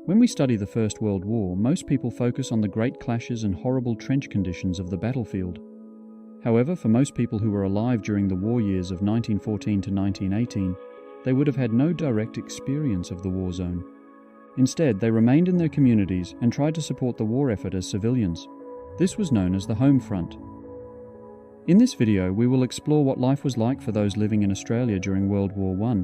When we study the First World War, most people focus on the great clashes and horrible trench conditions of the battlefield. However, for most people who were alive during the war years of 1914 to 1918, they would have had no direct experience of the war zone. Instead, they remained in their communities and tried to support the war effort as civilians. This was known as the home front. In this video, we will explore what life was like for those living in Australia during World War I,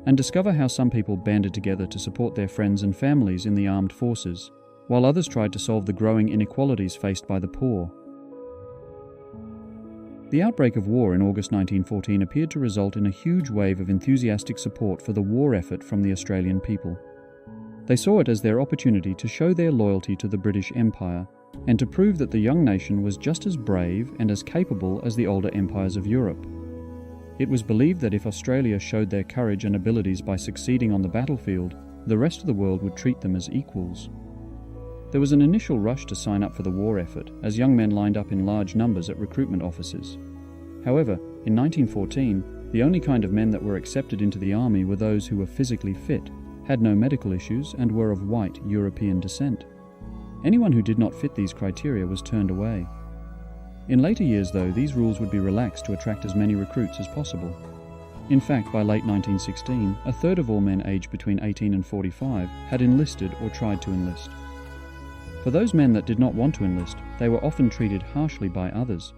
and discover how some people banded together to support their friends and families in the armed forces, while others tried to solve the growing inequalities faced by the poor. The outbreak of war in August 1914 appeared to result in a huge wave of enthusiastic support for the war effort from the Australian people. They saw it as their opportunity to show their loyalty to the British Empire and to prove that the young nation was just as brave and as capable as the older empires of Europe. It was believed that if Australia showed their courage and abilities by succeeding on the battlefield, the rest of the world would treat them as equals. There was an initial rush to sign up for the war effort, as young men lined up in large numbers at recruitment offices. However, in 1914, the only kind of men that were accepted into the army were those who were physically fit, had no medical issues, and were of white European descent. Anyone who did not fit these criteria was turned away. In later years, though, these rules would be relaxed to attract as many recruits as possible. In fact, by late 1916, a third of all men aged between 18 and 45 had enlisted or tried to enlist. For those men that did not want to enlist, they were often treated harshly by others.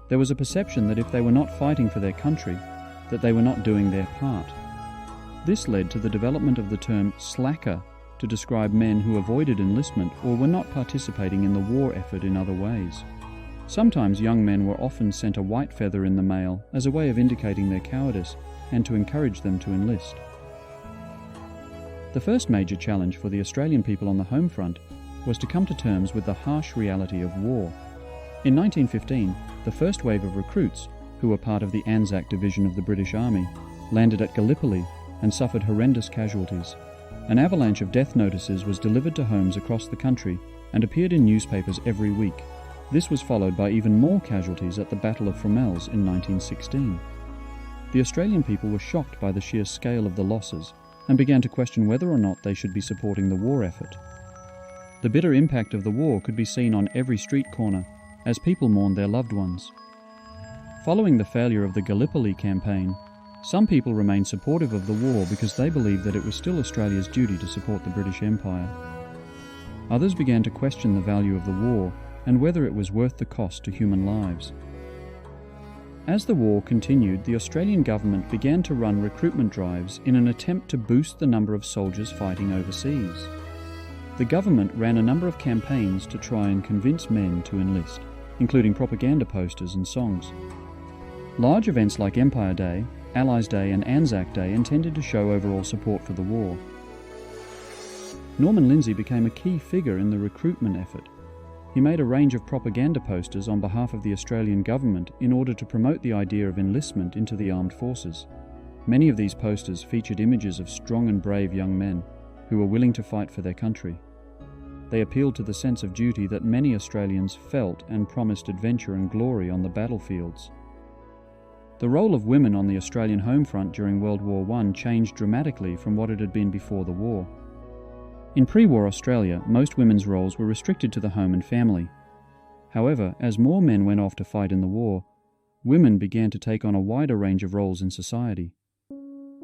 There was a perception that if they were not fighting for their country, that they were not doing their part. This led to the development of the term slacker to describe men who avoided enlistment or were not participating in the war effort in other ways. Sometimes young men were often sent a white feather in the mail as a way of indicating their cowardice and to encourage them to enlist. The first major challenge for the Australian people on the home front was to come to terms with the harsh reality of war. In 1915, the first wave of recruits, who were part of the Anzac Division of the British Army, landed at Gallipoli and suffered horrendous casualties. An avalanche of death notices was delivered to homes across the country and appeared in newspapers every week. This was followed by even more casualties at the Battle of Fromelles in 1916. The Australian people were shocked by the sheer scale of the losses and began to question whether or not they should be supporting the war effort. The bitter impact of the war could be seen on every street corner as people mourned their loved ones. Following the failure of the Gallipoli campaign, some people remained supportive of the war because they believed that it was still Australia's duty to support the British Empire. Others began to question the value of the war and whether it was worth the cost to human lives. As the war continued, the Australian government began to run recruitment drives in an attempt to boost the number of soldiers fighting overseas. The government ran a number of campaigns to try and convince men to enlist, including propaganda posters and songs. Large events like Empire Day, Allies Day and Anzac Day intended to show overall support for the war. Norman Lindsay became a key figure in the recruitment effort. He made a range of propaganda posters on behalf of the Australian government in order to promote the idea of enlistment into the armed forces. Many of these posters featured images of strong and brave young men who were willing to fight for their country. They appealed to the sense of duty that many Australians felt and promised adventure and glory on the battlefields. The role of women on the Australian home front during World War I changed dramatically from what it had been before the war. In pre-war Australia, most women's roles were restricted to the home and family. However, as more men went off to fight in the war, women began to take on a wider range of roles in society.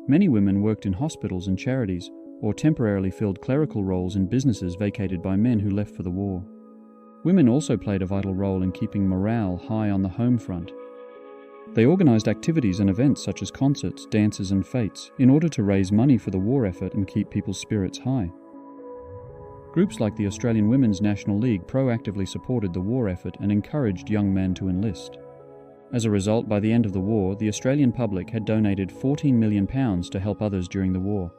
Many women worked in hospitals and charities, or temporarily filled clerical roles in businesses vacated by men who left for the war. Women also played a vital role in keeping morale high on the home front. They organised activities and events such as concerts, dances and fetes in order to raise money for the war effort and keep people's spirits high. Groups like the Australian Women's National League proactively supported the war effort and encouraged young men to enlist. As a result, by the end of the war, the Australian public had donated £14 million to help others during the war.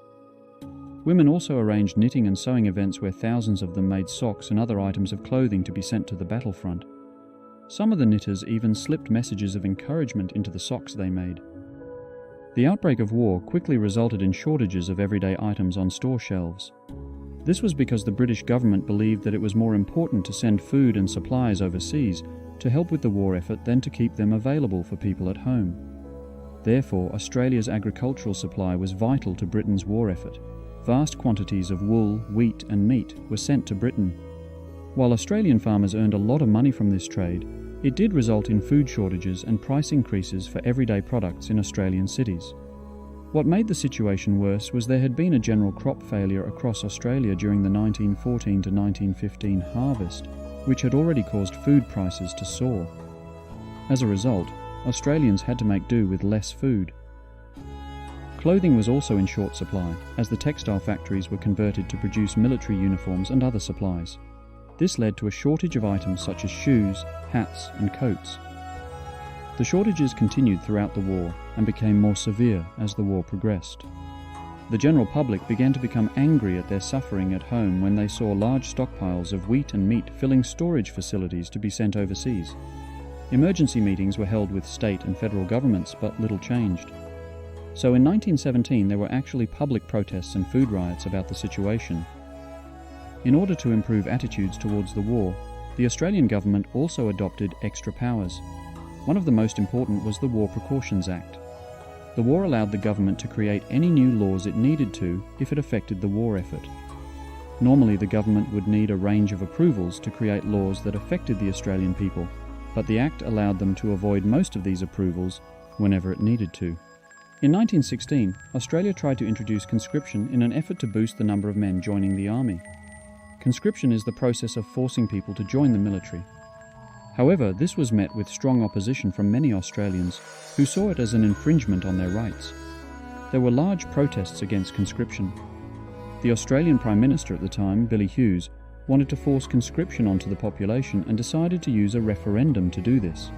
Women also arranged knitting and sewing events where thousands of them made socks and other items of clothing to be sent to the battlefront. Some of the knitters even slipped messages of encouragement into the socks they made. The outbreak of war quickly resulted in shortages of everyday items on store shelves. This was because the British government believed that it was more important to send food and supplies overseas to help with the war effort than to keep them available for people at home. Therefore, Australia's agricultural supply was vital to Britain's war effort. vast quantities of wool, wheat and meat were sent to Britain. While Australian farmers earned a lot of money from this trade, it did result in food shortages and price increases for everyday products in Australian cities. What made the situation worse was there had been a general crop failure across Australia during the 1914 to 1915 harvest, which had already caused food prices to soar. As a result, Australians had to make do with less food. Clothing was also in short supply, as the textile factories were converted to produce military uniforms and other supplies. This led to a shortage of items such as shoes, hats, and coats. The shortages continued throughout the war and became more severe as the war progressed. The general public began to become angry at their suffering at home when they saw large stockpiles of wheat and meat filling storage facilities to be sent overseas. Emergency meetings were held with state and federal governments, but little changed. So in 1917 there were actually public protests and food riots about the situation. In order to improve attitudes towards the war, the Australian government also adopted extra powers. One of the most important was the War Precautions Act. The war allowed the government to create any new laws it needed to if it affected the war effort. Normally the government would need a range of approvals to create laws that affected the Australian people, but the Act allowed them to avoid most of these approvals whenever it needed to. In 1916, Australia tried to introduce conscription in an effort to boost the number of men joining the army. Conscription is the process of forcing people to join the military. However, this was met with strong opposition from many Australians who saw it as an infringement on their rights. There were large protests against conscription. The Australian Prime Minister at the time, Billy Hughes, wanted to force conscription onto the population and decided to use a referendum to do this.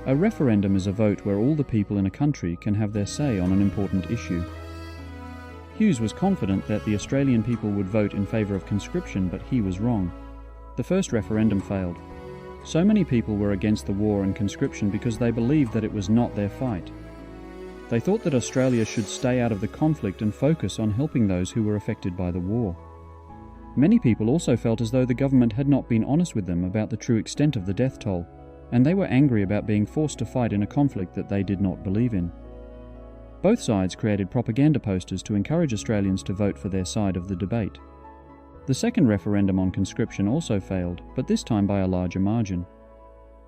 A referendum is a vote where all the people in a country can have their say on an important issue. Hughes was confident that the Australian people would vote in favour of conscription, but he was wrong. The first referendum failed. So many people were against the war and conscription because they believed that it was not their fight. They thought that Australia should stay out of the conflict and focus on helping those who were affected by the war. Many people also felt as though the government had not been honest with them about the true extent of the death toll, and they were angry about being forced to fight in a conflict that they did not believe in. Both sides created propaganda posters to encourage Australians to vote for their side of the debate. The second referendum on conscription also failed, but this time by a larger margin.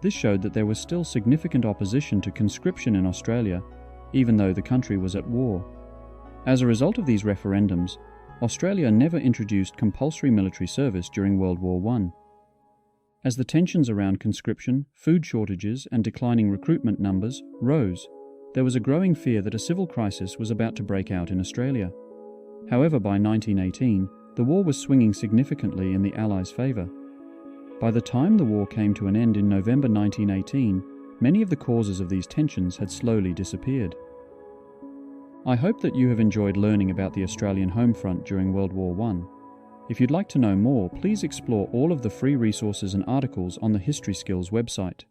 This showed that there was still significant opposition to conscription in Australia, even though the country was at war. As a result of these referendums, Australia never introduced compulsory military service during World War I. As the tensions around conscription, food shortages, and declining recruitment numbers rose, there was a growing fear that a civil crisis was about to break out in Australia. However, by 1918, the war was swinging significantly in the Allies' favour. By the time the war came to an end in November 1918, many of the causes of these tensions had slowly disappeared. I hope that you have enjoyed learning about the Australian home front during World War I. If you'd like to know more, please explore all of the free resources and articles on the History Skills website.